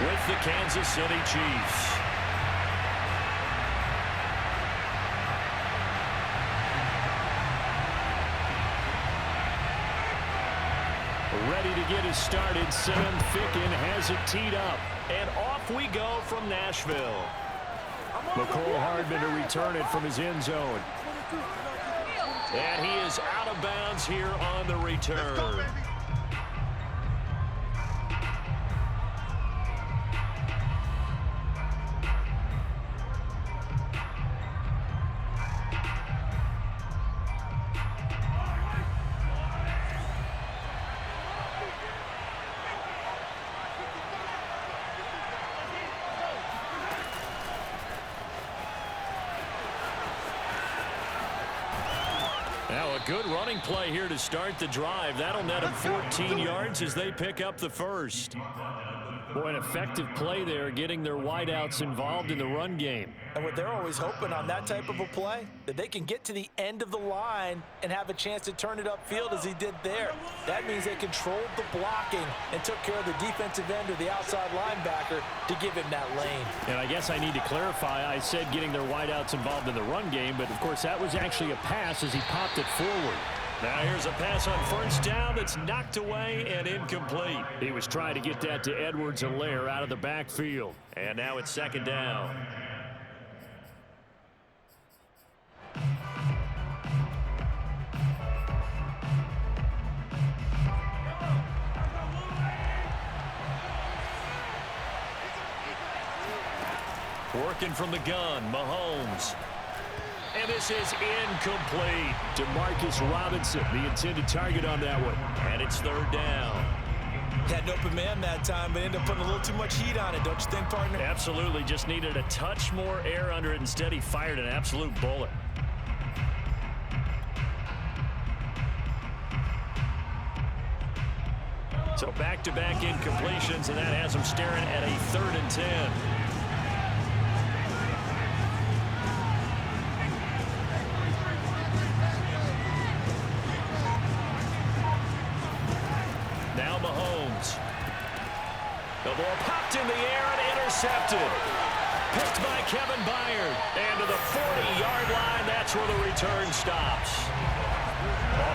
with the Kansas City Chiefs. Ready to get us started. Sam Ficken has it teed up. And off we go from Nashville. McCole Hardman to return it from his end zone. And he is out of bounds here on the return. Now a good running play here to start the drive. That'll net them 14 yards as they pick up the first. Boy, an effective play there, getting their wideouts involved in the run game. And what they're always hoping on that type of a play, that they can get to the end of the line and have a chance to turn it upfield as he did there. That means they controlled the blocking and took care of the defensive end or the outside linebacker to give him that lane. And I guess I need to clarify, I said getting their wideouts involved in the run game, but of course that was actually a pass as he popped it forward. Now here's a pass on first down that's knocked away and incomplete. He was trying to get that to Edwards-Helaire out of the backfield. And now it's second down. Working from the gun, Mahomes. And this is incomplete to Marcus Robinson, the intended target on that one. And it's third down. Had an open man that time, but ended up putting a little too much heat on it, don't you think, partner? Absolutely. Just needed a touch more air under it. Instead, he fired an absolute bullet. So back-to-back incompletions, and that has him staring at a 3rd and 10. Now Mahomes. The ball popped in the air and intercepted. Picked by Kevin Byard. And to the 40-yard line, that's where the return stops.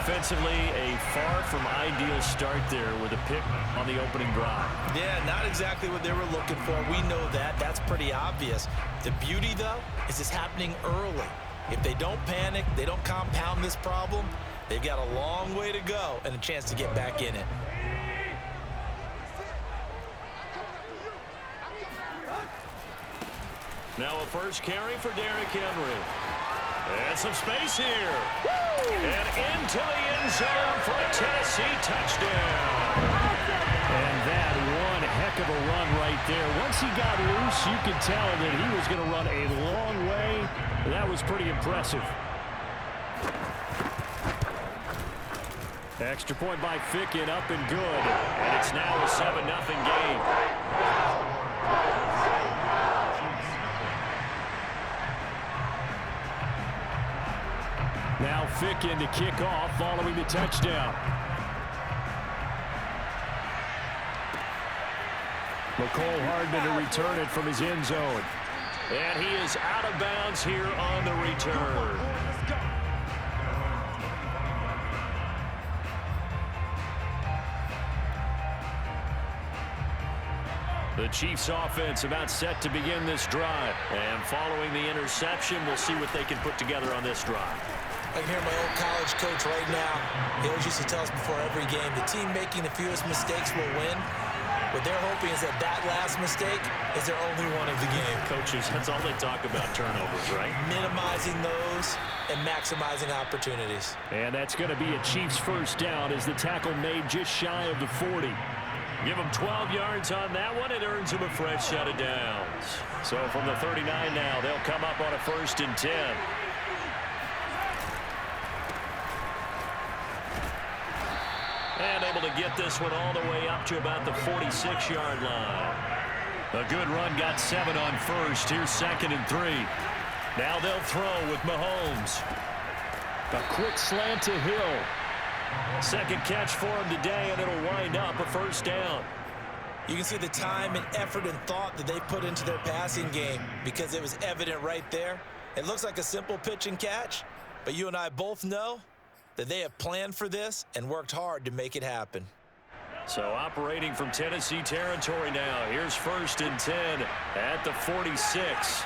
Offensively, a far from ideal start there with a pick on the opening drive. Yeah, not exactly what they were looking for. We know that. That's pretty obvious. The beauty, though, is it's happening early. If they don't panic, they don't compound this problem, they've got a long way to go and a chance to get back in it. Now a first carry for Derrick Henry. And some space here. And into the end zone for a Tennessee touchdown. And that one heck of a run right there. Once he got loose, you could tell that he was going to run a long way. That was pretty impressive. Extra point by Ficken, up and good. And it's now a 7-0 game. Now Ficken to kick off following the touchdown. McCole Hardman to return it from his end zone. And he is out of bounds here on the return. The Chiefs offense about set to begin this drive. And following the interception, we'll see what they can put together on this drive. I can hear my old college coach right now. He always used to tell us before every game, the team making the fewest mistakes will win. What they're hoping is that that last mistake is their only one of the game. Coaches, that's all they talk about, turnovers, right? Minimizing those and maximizing opportunities. And that's going to be a Chiefs first down as the tackle made just shy of the 40. Give them 12 yards on that one. It earns them a fresh set of downs. So from the 39 now, they'll come up on a 1st and 10. And able to get this one all the way up to about the 46-yard line. A good run, got 7 on first. Here's 2nd and 3. Now they'll throw with Mahomes. A quick slant to Hill. Second catch for him today, and it'll wind up a first down. You can see the time and effort and thought that they put into their passing game because it was evident right there. It looks like a simple pitch and catch, but you and I both know that they have planned for this and worked hard to make it happen. So operating from Tennessee territory now. Here's 1st and 10 at the 46.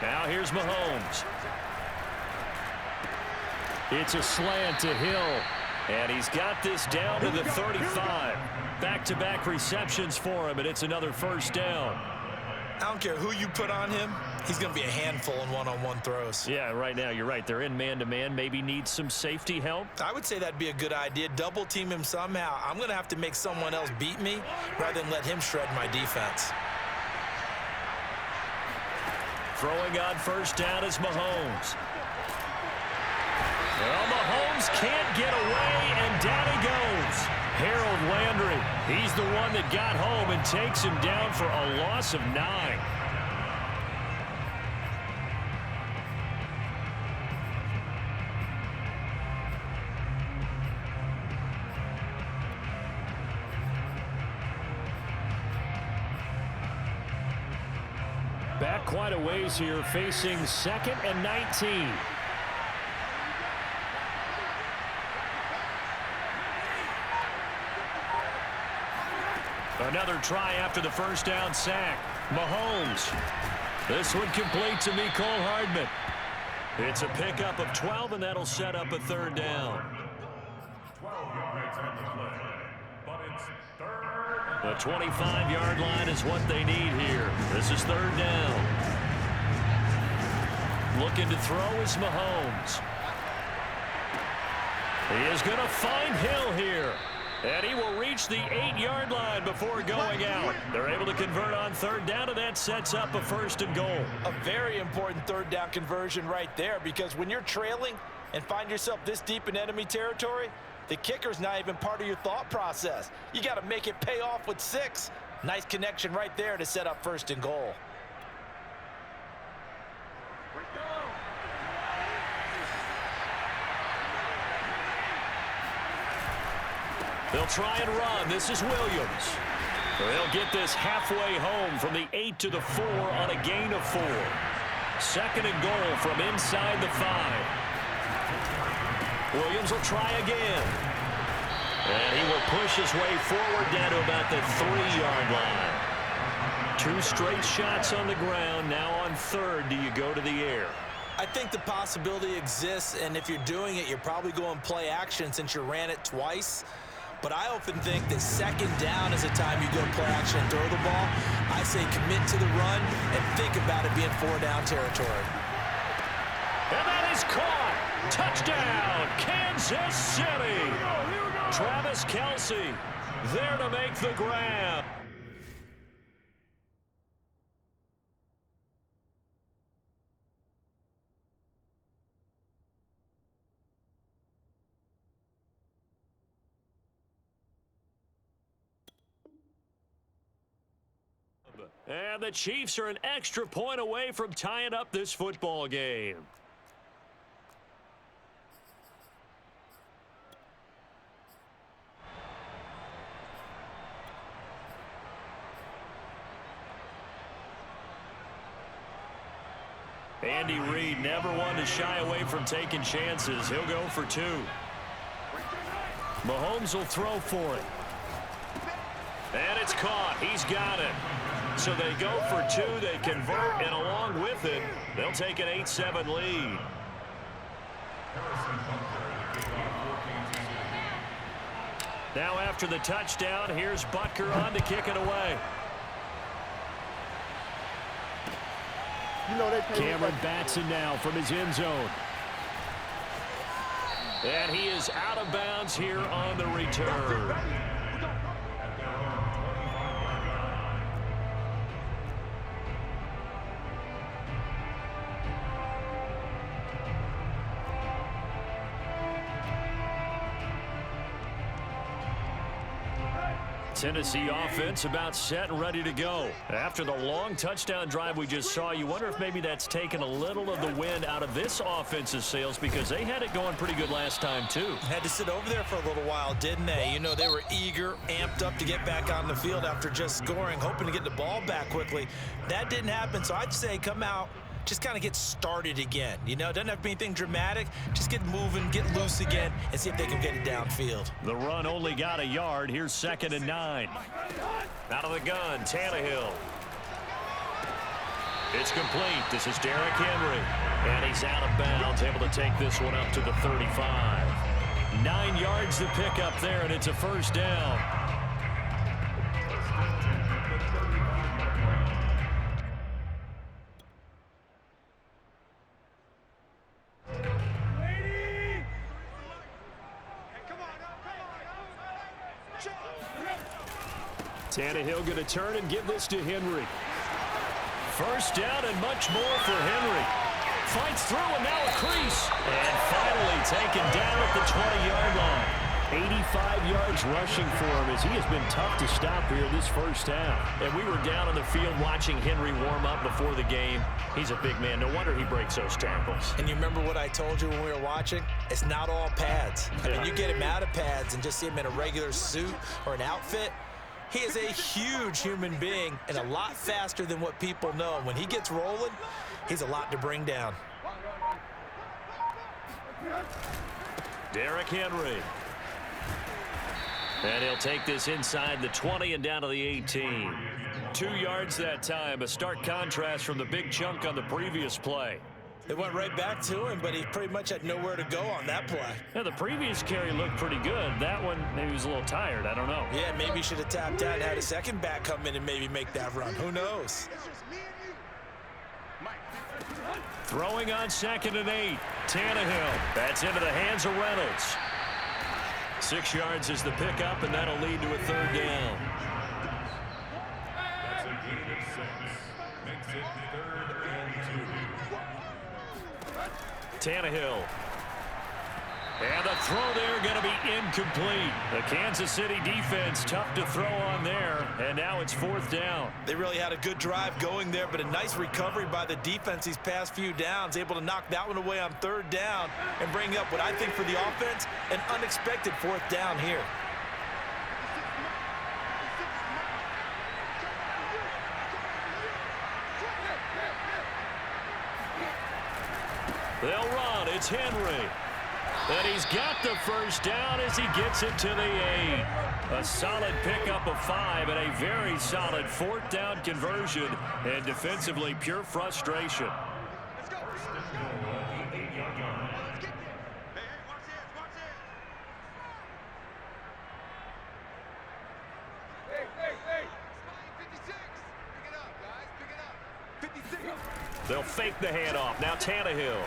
Now here's Mahomes. It's a slant to Hill. And he's got this down to the 35. Back-to-back receptions for him, and it's another 1st down. I don't care who you put on him. He's going to be a handful in one-on-one throws. Yeah, right now, you're right. They're in man-to-man. Maybe need some safety help. I would say that'd be a good idea. Double-team him somehow. I'm going to have to make someone else beat me rather than let him shred my defense. Throwing on 1st down is Mahomes. Well, Mahomes can't get away, and down he goes. Harold Landry, he's the one that got home and takes him down for a loss of 9. Back quite a ways here, facing 2nd and 19. Another try after the 1st down sack. Mahomes. This one complete to Mecole Hardman. It's a pickup of 12, and that'll set up a 3rd down. 12 yards on the play, but it's 3rd. The 25-yard line is what they need here. This is 3rd down. Looking to throw is Mahomes. He is going to find Hill here. And he will reach the 8-yard line before going out. They're able to convert on 3rd down, and that sets up a 1st and goal. A very important 3rd down conversion right there, because when you're trailing and find yourself this deep in enemy territory, the kicker's not even part of your thought process. You got to make it pay off with 6. Nice connection right there to set up 1st and goal. They'll try and run. This is Williams. They'll get this halfway home from the 8 to the 4 on a gain of 4. 2nd and goal from inside the 5. Williams will try again. And he will push his way forward down to about the 3-yard line. 2 straight shots on the ground. Now on 3rd, do you go to the air? I think the possibility exists, and if you're doing it, you're probably going play action since you ran it twice. But I often think that 2nd down is a time you go play action and throw the ball. I say commit to the run and think about it being 4-down territory. And that is caught. Touchdown, Kansas City. Travis Kelce there to make the grab. And the Chiefs are an extra point away from tying up this football game. Andy Reid never one to shy away from taking chances. He'll go for 2. Mahomes will throw for it. And it's caught. He's got it. So they go for 2. They convert, and along with it, they'll take an 8-7 lead. Now after the touchdown, here's Butker on to kick it away. Cameron Batson now from his end zone. And he is out of bounds here on the return. Tennessee offense about set and ready to go. After the long touchdown drive we just saw, you wonder if maybe that's taken a little of the wind out of this offense's sails because they had it going pretty good last time too. Had to sit over there for a little while, didn't they? You know, they were eager, amped up to get back on the field after just scoring, hoping to get the ball back quickly. That didn't happen, so I'd say come out, just kind of get started again. You know, it doesn't have to be anything dramatic. Just get moving, get loose again, and see if they can get it downfield. The run only got a yard. Here's 2nd and 9. Out of the gun, Tannehill. It's complete. This is Derrick Henry. And he's out of bounds, able to take this one up to the 35. 9 yards to pick up there, and it's a first down. Tannehill going to turn and give this to Henry. First down and much more for Henry. Fights through and now a crease. And finally taken down at the 20-yard line. 85 yards rushing for him as he has been tough to stop here this first half. And we were down on the field watching Henry warm up before the game. He's a big man. No wonder he breaks those tackles. And you remember what I told you when we were watching? It's not all pads. I mean, you get him out of pads and just see him in a regular suit or an outfit. He is a huge human being and a lot faster than what people know. When he gets rolling, he's a lot to bring down. Derrick Henry. And he'll take this inside the 20 and down to the 18. 2 yards that time, a stark contrast from the big chunk on the previous play. It went right back to him, but he pretty much had nowhere to go on that play. Yeah, the previous carry looked pretty good. That one, maybe he was a little tired. I don't know. Yeah, maybe he should have tapped out and had a second back come in and maybe make that run. Who knows? Throwing on 2nd and 8. Tannehill. That's into the hands of Reynolds. 6 yards is the pickup, and that'll lead to a 3rd down. That's a gain of 6. Makes it 3rd and 2. Tannehill. And the throw there going to be incomplete. The Kansas City defense tough to throw on there, and now it's 4th down. They really had a good drive going there, but a nice recovery by the defense these past few downs, able to knock that one away on 3rd down and bring up what I think for the offense, an unexpected 4th down here. They'll run. It's Henry. And he's got the first down as he gets it to the 8. A solid pickup of 5 and a very solid 4th down conversion. And defensively, pure frustration. They'll fake the handoff. Now Tannehill.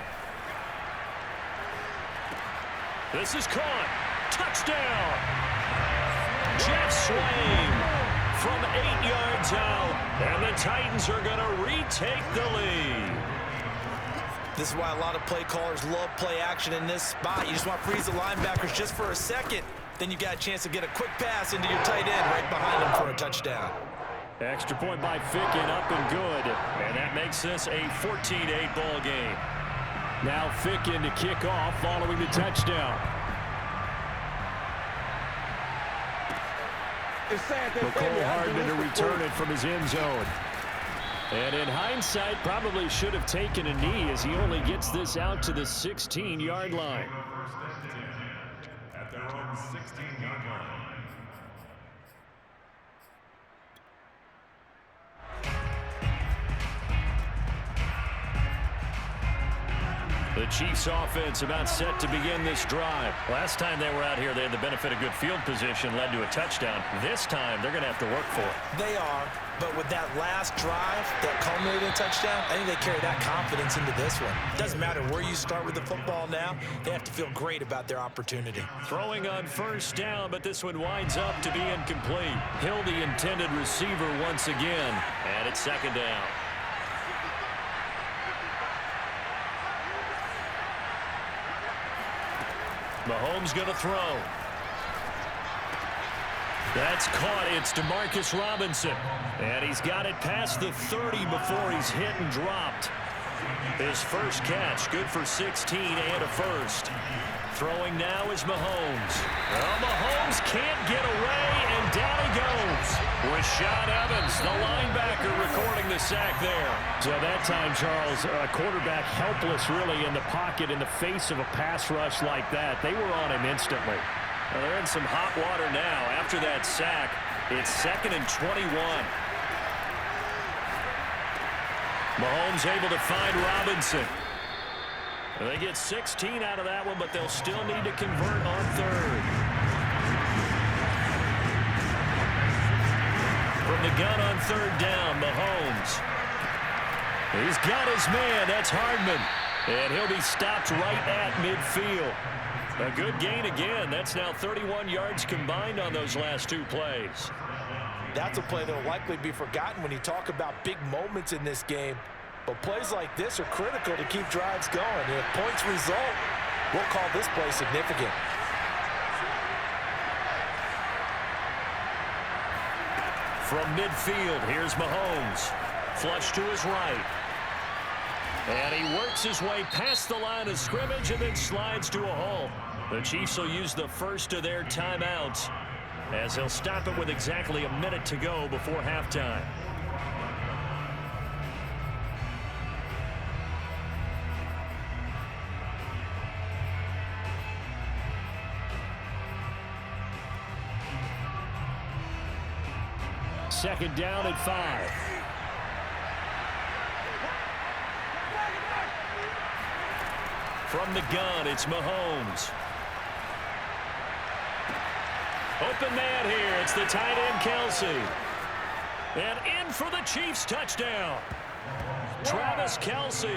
This is caught. Touchdown. Jet swing from 8 yards out. And the Titans are going to retake the lead. This is why a lot of play callers love play action in this spot. You just want to freeze the linebackers just for a second. Then you got a chance to get a quick pass into your tight end right behind him for a touchdown. Extra point by Ficken, up and good. And that makes this a 14-8 ball game. Now Ficken to kick off following the touchdown. McCole Hardman to return it from his end zone. And in hindsight, probably should have taken a knee as he only gets this out to the 16-yard line. At their own 16-yard line. The Chiefs offense about set to begin this drive. Last time they were out here, they had the benefit of good field position, led to a touchdown. This time, they're going to have to work for it. They are, but with that last drive that culminated in a touchdown, I think they carry that confidence into this one. Doesn't matter where you start with the football now, they have to feel great about their opportunity. Throwing on first down, but this one winds up to be incomplete. Hill, the intended receiver once again, and it's 2nd down. Mahomes going to throw. That's caught. It's Demarcus Robinson. And he's got it past the 30 before he's hit and dropped. His first catch, good for 16 and a first. Throwing now is Mahomes. Well, Mahomes can't get away, and down he goes. Rashaan Evans, the linebacker, recording the sack there. So that time, Charles, a quarterback helpless really in the pocket in the face of a pass rush like that. They were on him instantly. Well, they're in some hot water now. After that sack, it's 2nd and 21. Mahomes able to find Robinson. They get 16 out of that one, but they'll still need to convert on 3rd. From the gun on 3rd down, Mahomes. He's got his man. That's Hardman. And he'll be stopped right at midfield. A good gain again. That's now 31 yards combined on those last 2 plays. That's a play that will likely be forgotten when you talk about big moments in this game. But plays like this are critical to keep drives going. And if points result, we'll call this play significant. From midfield, here's Mahomes. Flush to his right. And he works his way past the line of scrimmage and then slides to a halt. The Chiefs will use the first of their timeouts as they'll stop it with exactly a minute to go before halftime. Second down at 5. From the gun, it's Mahomes. Open man here. It's the tight end, Kelce. And in for the Chiefs touchdown. Travis Kelce.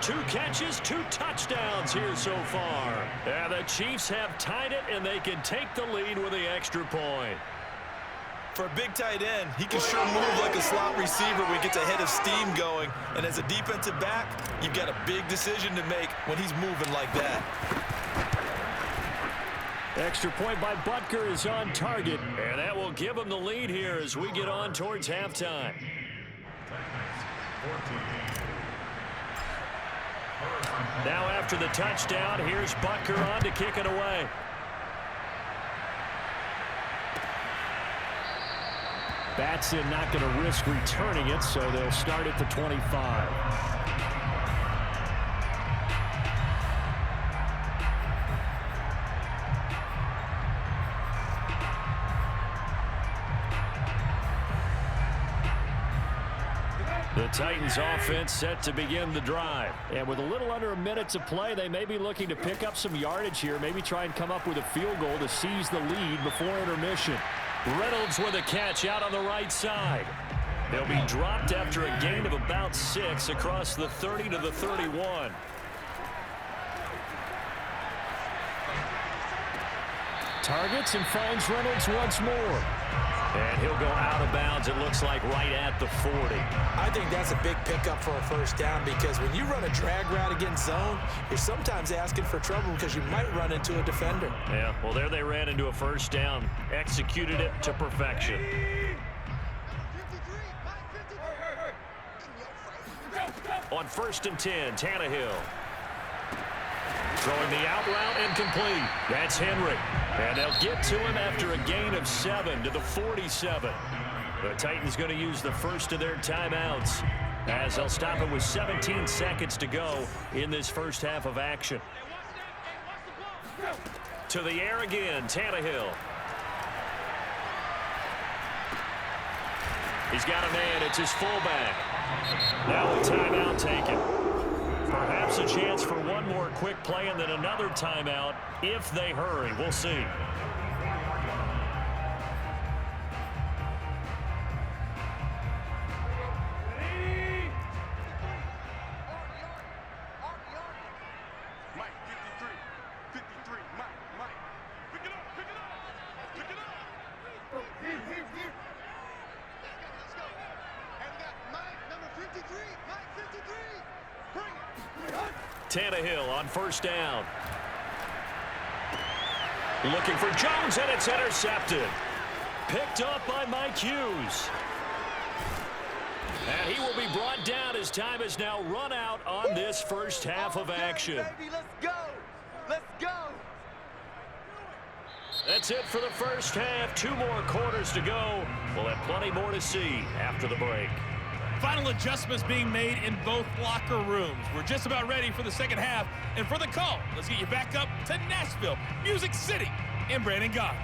2 catches, 2 touchdowns here so far. And the Chiefs have tied it, and they can take the lead with the extra point. For a big tight end, he can sure move like a slot receiver when he gets a head of steam going. And as a defensive back, you've got a big decision to make when he's moving like that. Extra point by Butker is on target, and that will give him the lead here as we get on towards halftime. Now after the touchdown, here's Butker on to kick it away. Batson not going to risk returning it, so they'll start at the 25. The Titans offense set to begin the drive. And with a little under a minute to play, they may be looking to pick up some yardage here, maybe try and come up with a field goal to seize the lead before intermission. Reynolds with a catch out on the right side. They'll be dropped after a gain of about 6 across the 30 to the 31. Targets and finds Reynolds once more. And he'll go out of bounds, it looks like, right at the 40. I think that's a big pickup for a first down because when you run a drag route against zone, you're sometimes asking for trouble because you might run into a defender. Yeah, well, there they ran into a first down. Executed it to perfection. On 1st and 10, Tannehill. Throwing the out route and complete. That's Henry. And they'll get to him after a gain of 7 to the 47. The Titans going to use the first of their timeouts as they'll stop it with 17 seconds to go in this first half of action. To the air again, Tannehill. He's got a man. It's his fullback. Now a timeout taken. Perhaps a chance for one more quick play and then another timeout if they hurry. We'll see. Tannehill on first down. Looking for Jones, and it's intercepted. Picked up by Mike Hughes. And he will be brought down as time has now run out on this first half of action. Baby, let's go. Let's go. That's it for the first half. 2 more quarters to go. We'll have plenty more to see after the break. Final adjustments being made in both locker rooms. We're just about ready for the second half. And for the call, let's get you back up to Nashville, Music City, and Brandon Gott.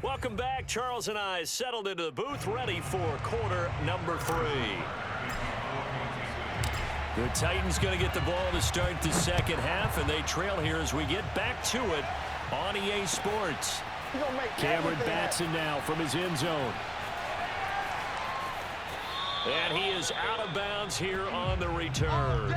Welcome back. Charles and I settled into the booth, ready for quarter number 3. The Titans going to get the ball to start the second half, and they trail here as we get back to it on EA Sports. Cameron Batson now from his end zone. And he is out of bounds here on the return.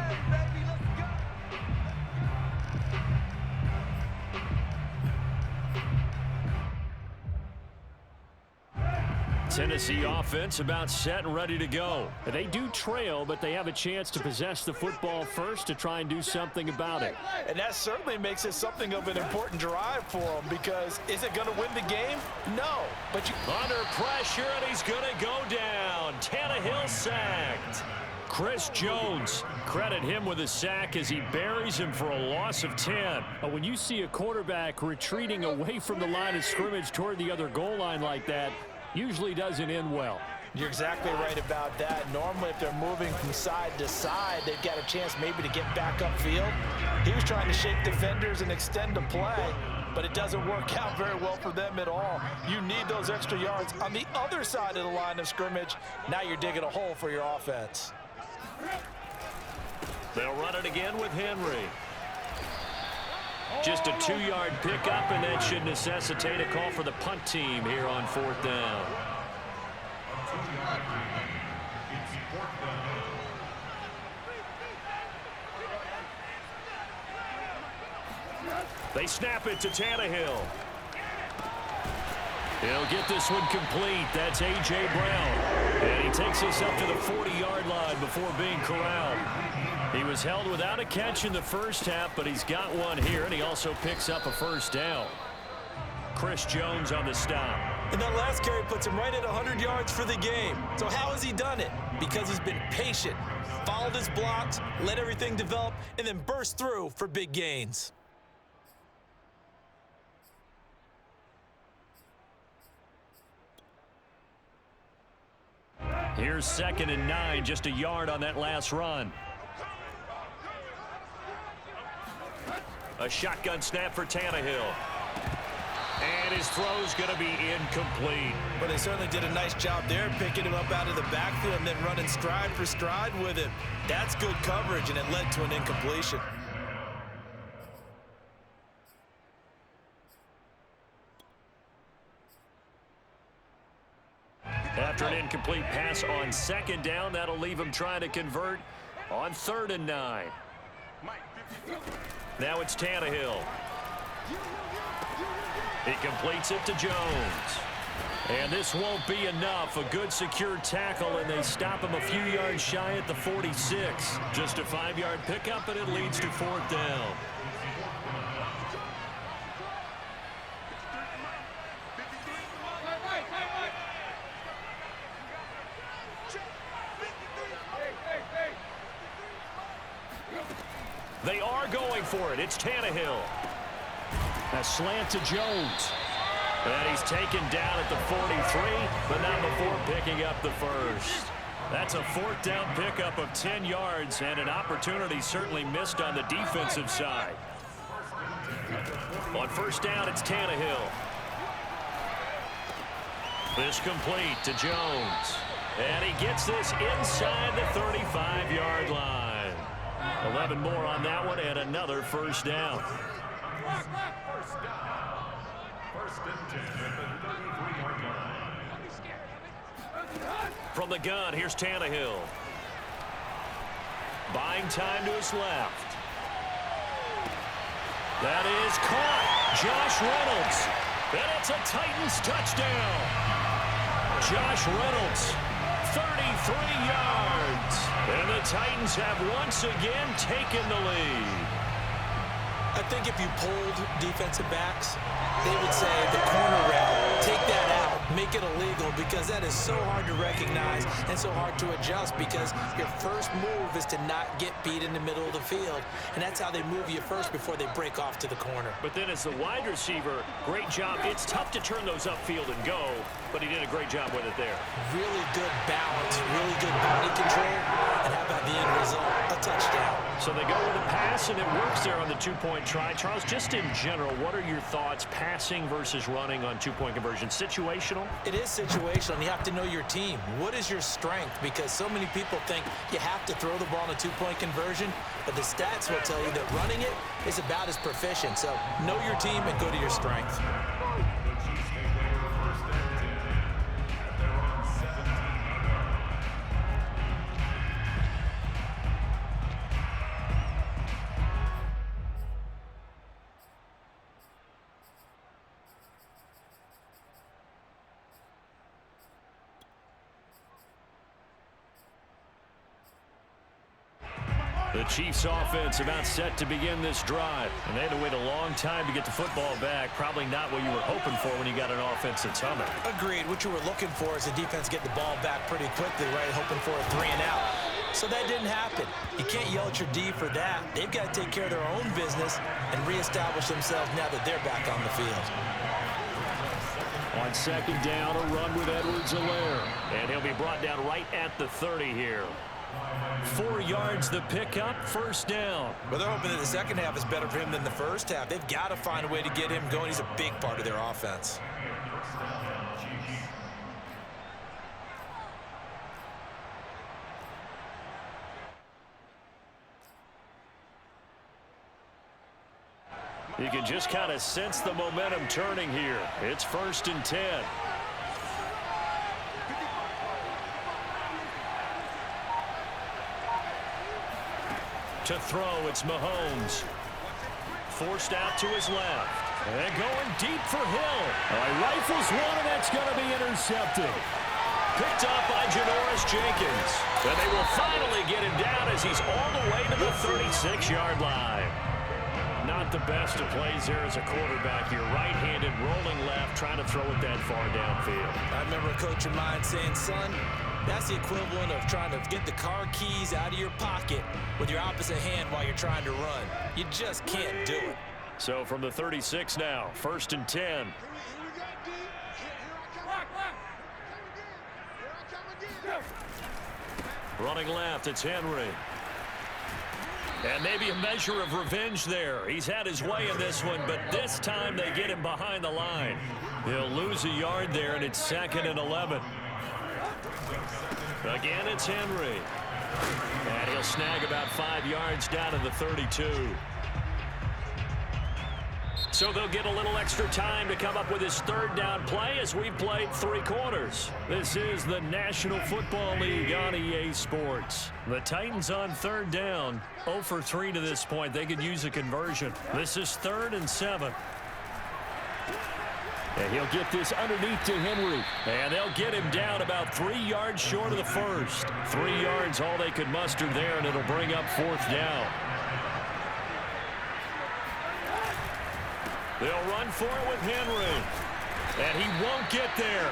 Tennessee offense about set and ready to go. They do trail, but they have a chance to possess the football first to try and do something about it. And that certainly makes it something of an important drive for them, because is it going to win the game? No. But under pressure, and he's going to go down. Tannehill sacked. Chris Jones, credit him with a sack as he buries him for a loss of 10. When you see a quarterback retreating away from the line of scrimmage toward the other goal line like that, usually doesn't end well. You're exactly right about that. Normally, if they're moving from side to side, they've got a chance maybe to get back upfield. He was trying to shake defenders and extend the play, but it doesn't work out very well for them at all. You need those extra yards on the other side of the line of scrimmage. Now you're digging a hole for your offense. They'll run it again with Henry. Just a 2-yard pickup, and that should necessitate a call for the punt team here on 4th down. They snap it to Tannehill. He'll get this one complete. That's A.J. Brown. And he takes us up to the 40-yard line before being corralled. He was held without a catch in the first half, but he's got one here, and he also picks up a first down. Chris Jones on the stop. And that last carry puts him right at 100 yards for the game. So how has he done it? Because he's been patient, followed his blocks, let everything develop, and then burst through for big gains. Here's 2nd and 9, just a yard on that last run. A shotgun snap for Tannehill. And his throw's going to be incomplete. But they certainly did a nice job there, picking him up out of the backfield and then running stride for stride with him. That's good coverage, and it led to an incompletion. After an incomplete pass on 2nd down, that'll leave him trying to convert on 3rd and 9. Now it's Tannehill. He completes it to Jones. And this won't be enough. A good secure tackle, and they stop him a few yards shy at the 46. Just a 5-yard pickup, and it leads to 4th down. They are going for it. It's Tannehill. A slant to Jones. And he's taken down at the 43, but not before picking up the first. That's a 4th down pickup of 10 yards, and an opportunity certainly missed on the defensive side. On 1st down, it's Tannehill. This complete to Jones. And he gets this inside the 35-yard line. 11 more on that one, and another first down. From the gun, here's Tannehill. Buying time to his left. That is caught. Josh Reynolds. And it's a Titans touchdown. Josh Reynolds 33 yards. And the Titans have once again taken the lead. I think if you polled defensive backs, they would say the corner route, take that out, make it illegal, because that is so hard to recognize and so hard to adjust, because your first move is to not get beat in the middle of the field, and that's how they move you first before they break off to the corner. But then as the wide receiver, great job. It's tough to turn those upfield and go, but he did a great job with it there. Really good balance, really good body control, and how about the end result? A touchdown. So they go with a pass, and it works there on the two-point try. Charles, just in general, what are your thoughts passing versus running on two-point conversion? Situational? It is situational, and you have to know your team. What is your strength? Because so many people think you have to throw the ball in a two-point conversion, but the stats will tell you that running it is about as proficient. So know your team and go to your strength. The Chiefs take over first and 10 at their own 17-yard line. The Chiefs offense about set to begin this drive. And they had to wait a long time to get the football back. Probably not what you were hoping for when you got an offense that's humming. Agreed. What you were looking for is the defense get the ball back pretty quickly, right? Hoping for a 3 and out. So that didn't happen. You can't yell at your D for that. They've got to take care of their own business and reestablish themselves now that they're back on the field. On second down, a run with Edwards-Helaire. And he'll be brought down right at the 30 here. 4 yards the pickup, first down. But they're hoping that the second half is better for him than the first half. They've got to find a way to get him going. He's a big part of their offense. You can just kind of sense the momentum turning here. It's first and 10. To throw, it's Mahomes. Forced out to his left. And going deep for Hill. Rifles one, and that's going to be intercepted. Picked up by Janoris Jenkins. And they will finally get him down as he's all the way to the 36-yard line. Not the best of plays there as a quarterback. You're right-handed, rolling left, trying to throw it that far downfield. I remember a coach of mine saying, son, that's the equivalent of trying to get the car keys out of your pocket with your opposite hand while you're trying to run. You just can't do it. So from the 36 now, first and 10. Running left, it's Henry. And maybe a measure of revenge there. He's had his way in this one, but this time they get him behind the line. He'll lose a yard there, and it's second and 11. Again, it's Henry. And he'll snag about 5 yards down to the 32. So they'll get a little extra time to come up with his third down play as we've played 3 quarters. This is the National Football League on EA Sports. The Titans on third down, 0 for 3 to this point. They could use a conversion. This is 3rd and 7. And he'll get this underneath to Henry. And they'll get him down about 3 yards short of the first. 3 yards all they could muster there, and it'll bring up 4th down. They'll run for it with Henry. And he won't get there.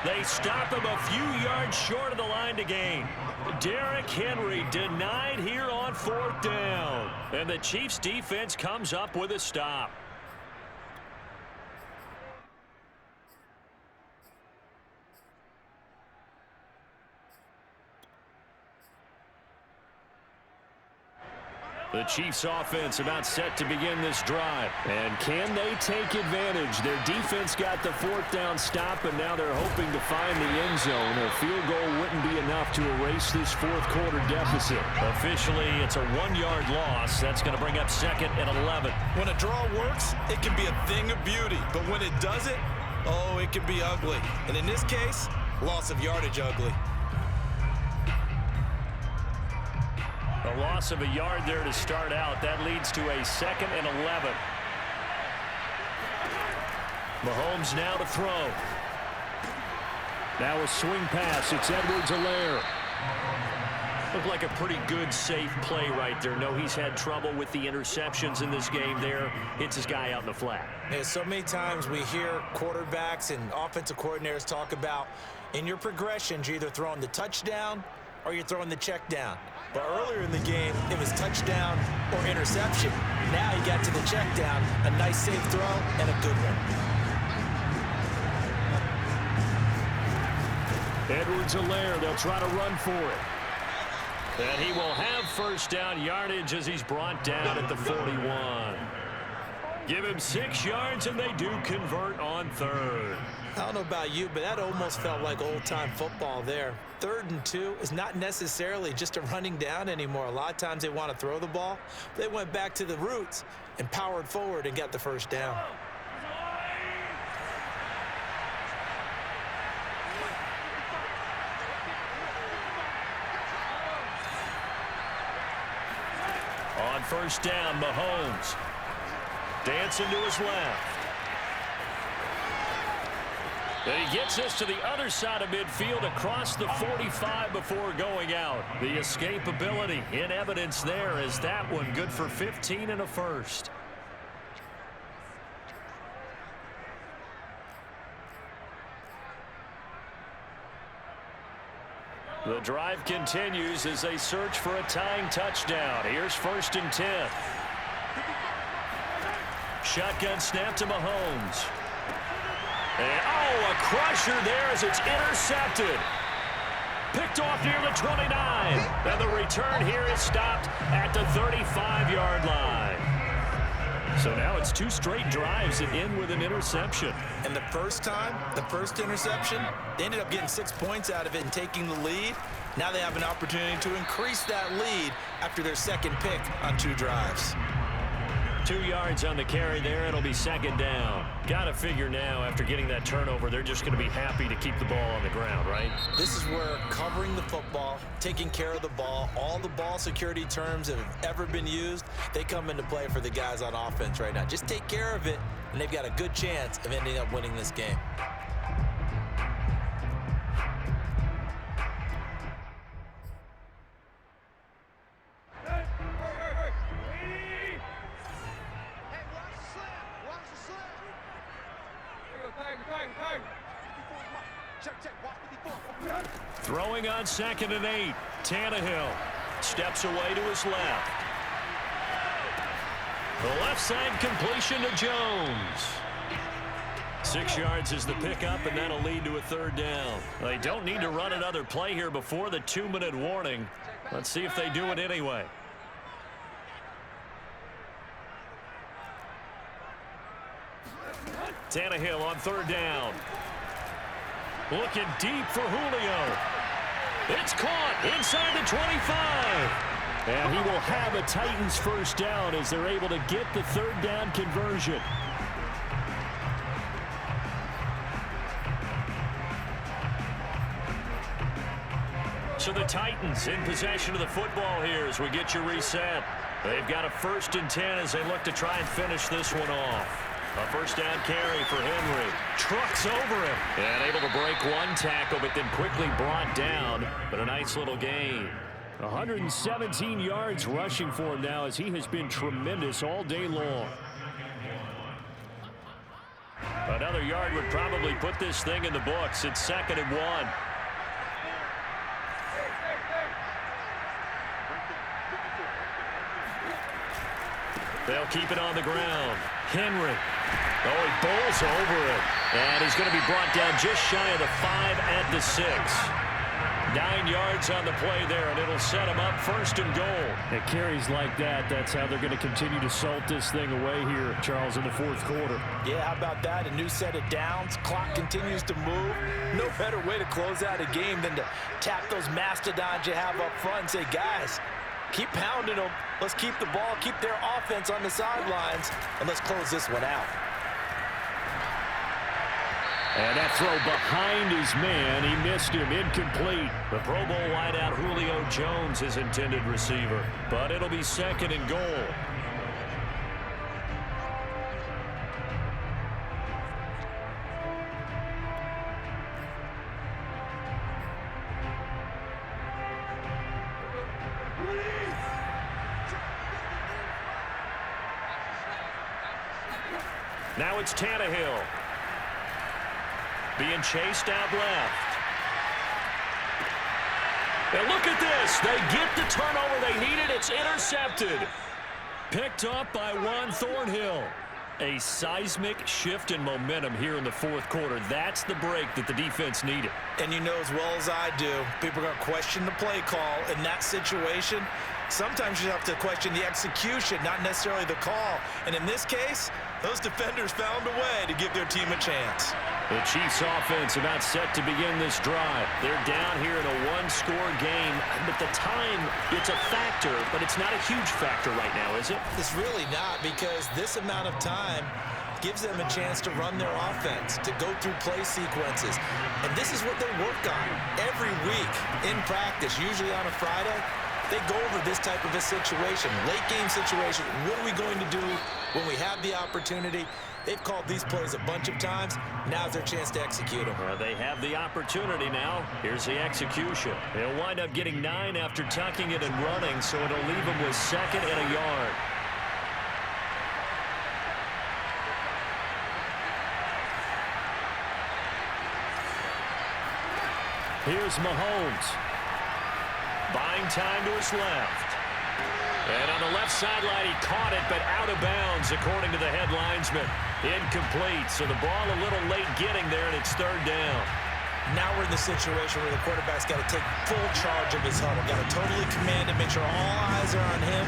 They stop him a few yards short of the line to gain. Derrick Henry denied here on 4th down. And the Chiefs defense comes up with a stop. The Chiefs offense about set to begin this drive. And can they take advantage? Their defense got the 4th down stop, and now they're hoping to find the end zone. A field goal wouldn't be enough to erase this 4th quarter deficit. Officially, it's a 1-yard loss. That's going to bring up 2nd and 11. When a draw works, it can be a thing of beauty. But when it doesn't, oh, it can be ugly. And in this case, loss of yardage ugly. A loss of a yard there to start out. That leads to a 2nd and 11. Mahomes now to throw. Now a swing pass. It's Edwards-Helaire. Looked like a pretty good, safe play right there. No, he's had trouble with the interceptions in this game there. Hits his guy out in the flat. Yeah, so many times we hear quarterbacks and offensive coordinators talk about in your progressions, you're either throwing the touchdown or you're throwing the check down. But earlier in the game, it was touchdown or interception. Now he got to the check down, a nice safe throw, and a good one. Edwards-Helaire, they'll try to run for it. And he will have first down yardage as he's brought down at the 41. Give him 6 yards, and they do convert on third. I don't know about you, but that almost felt like old-time football there. 3rd and 2 is not necessarily just a running down anymore. A lot of times they want to throw the ball. They went back to the roots and powered forward and got the first down. On first down, Mahomes. Dancing to his left. And he gets us to the other side of midfield across the 45 before going out. The escapability in evidence there as that one good for 15 and a first. The drive continues as they search for a tying touchdown. Here's 1st and 10. Shotgun snap to Mahomes. And, a crusher there as it's intercepted. Picked off near the 29. And the return here is stopped at the 35-yard line. So now it's 2 straight drives that end with an interception. And the first interception, they ended up getting 6 points out of it and taking the lead. Now they have an opportunity to increase that lead after their second pick on 2 drives. 2 yards on the carry there. It'll be 2nd down. Got to figure now after getting that turnover, they're just going to be happy to keep the ball on the ground, right? This is where covering the football, taking care of the ball, all the ball security terms that have ever been used, they come into play for the guys on offense right now. Just take care of it, and they've got a good chance of ending up winning this game. Throwing on 2nd and 8. Tannehill steps away to his left. The left side completion to Jones. 6 yards is the pickup, and that'll lead to a 3rd down. They don't need to run another play here before the 2-minute warning. Let's see if they do it anyway. Tannehill on 3rd down. Looking deep for Julio. It's caught inside the 25. And he will have a Titans first down as they're able to get the 3rd down conversion. So the Titans in possession of the football here as we get you reset. They've got a 1st and 10 as they look to try and finish this one off. A first down carry for Henry. Trucks over him. And able to break 1 tackle, but then quickly brought down. But a nice little gain. 117 yards rushing for him now as he has been tremendous all day long. Another yard would probably put this thing in the books. It's 2nd and 1. They'll keep it on the ground. Henry. Oh, he bowls over it. And he's going to be brought down just shy of the 5 at the 6. 9 yards on the play there, and it'll set him up 1st and goal. At carries like that, that's how they're going to continue to salt this thing away here, Charles, in the 4th quarter. Yeah, how about that? A new set of downs. Clock continues to move. No better way to close out a game than to tap those mastodons you have up front and say, guys, keep pounding them. Let's keep the ball, keep their offense on the sidelines, and let's close this one out. And that throw behind his man. He missed him. Incomplete. The Pro Bowl wideout Julio Jones, his intended receiver. But it'll be 2nd and goal. Now it's Tannehill. Being chased out left. And look at this. They get the turnover they needed. It's intercepted. Picked up by Juan Thornhill. A seismic shift in momentum here in the fourth quarter. That's the break that the defense needed. And you know as well as I do, people are going to question the play call in that situation. Sometimes you have to question the execution, not necessarily the call. And in this case, those defenders found a way to give their team a chance. The Chiefs offense about set to begin this drive. They're down here in a one-score game. But the time, it's a factor, but it's not a huge factor right now, is it? It's really not, because this amount of time gives them a chance to run their offense, to go through play sequences. And this is what they work on every week in practice, usually on a Friday. They go over this type of a situation, late game situation. What are we going to do when we have the opportunity? They've called these plays a bunch of times. Now's their chance to execute them. Well, they have the opportunity now. Here's the execution. They'll wind up getting 9 after tucking it and running, so it'll leave them with 2nd and a yard. Here's Mahomes. Buying time to his left. And on the left sideline, he caught it, but out of bounds, according to the head linesman. Incomplete, so the ball a little late getting there, and it's 3rd down. Now we're in the situation where the quarterback's got to take full charge of his huddle. Got to totally command it, make sure all eyes are on him.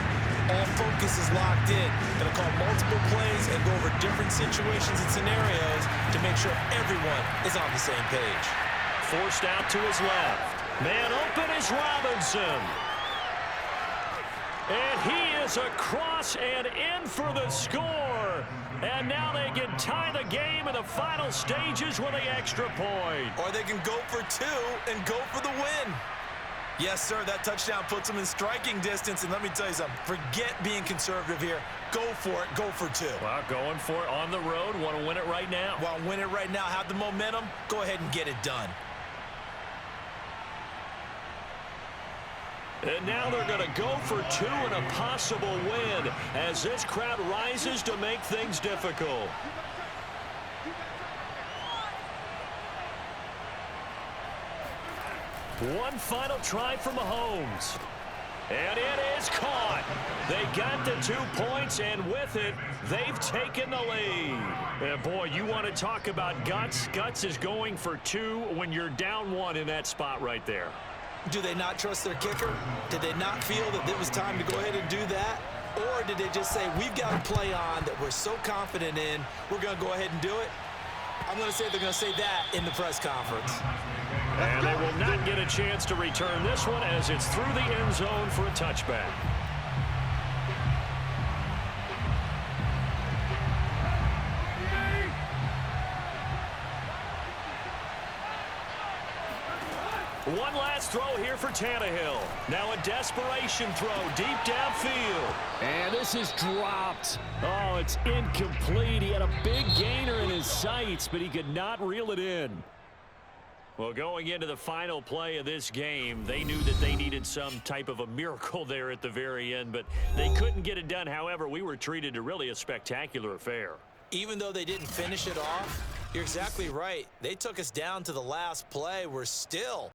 All focus is locked in. Going to call multiple plays and go over different situations and scenarios to make sure everyone is on the same page. Forced out to his left. Man open is Robinson. And he is across and in for the score. And now they can tie the game in the final stages with an extra point. Or they can go for 2 and go for the win. Yes, sir, that touchdown puts them in striking distance. And let me tell you something, forget being conservative here. Go for it, go for 2. Well, going for it on the road. Want to win it right now. Want to win it right now, have the momentum, go ahead and get it done. And now they're going to go for 2 and a possible win as this crowd rises to make things difficult. One final try for Mahomes. And it is caught. They got the 2 points, and with it, they've taken the lead. And boy, you want to talk about guts. Guts is going for 2 when you're down 1 in that spot right there. Do they not trust their kicker? Did they not feel that it was time to go ahead and do that? Or did they just say, we've got a play on that we're so confident in, we're going to go ahead and do it? I'm going to say they're going to say that in the press conference. And they will not get a chance to return this one as it's through the end zone for a touchback. One last throw here for Tannehill. Now a desperation throw deep downfield. And this is dropped. Oh, it's incomplete. He had a big gainer in his sights, but he could not reel it in. Well, going into the final play of this game, they knew that they needed some type of a miracle there at the very end, but they couldn't get it done. However, we were treated to really a spectacular affair. Even though they didn't finish it off, you're exactly right. They took us down to the last play. We're still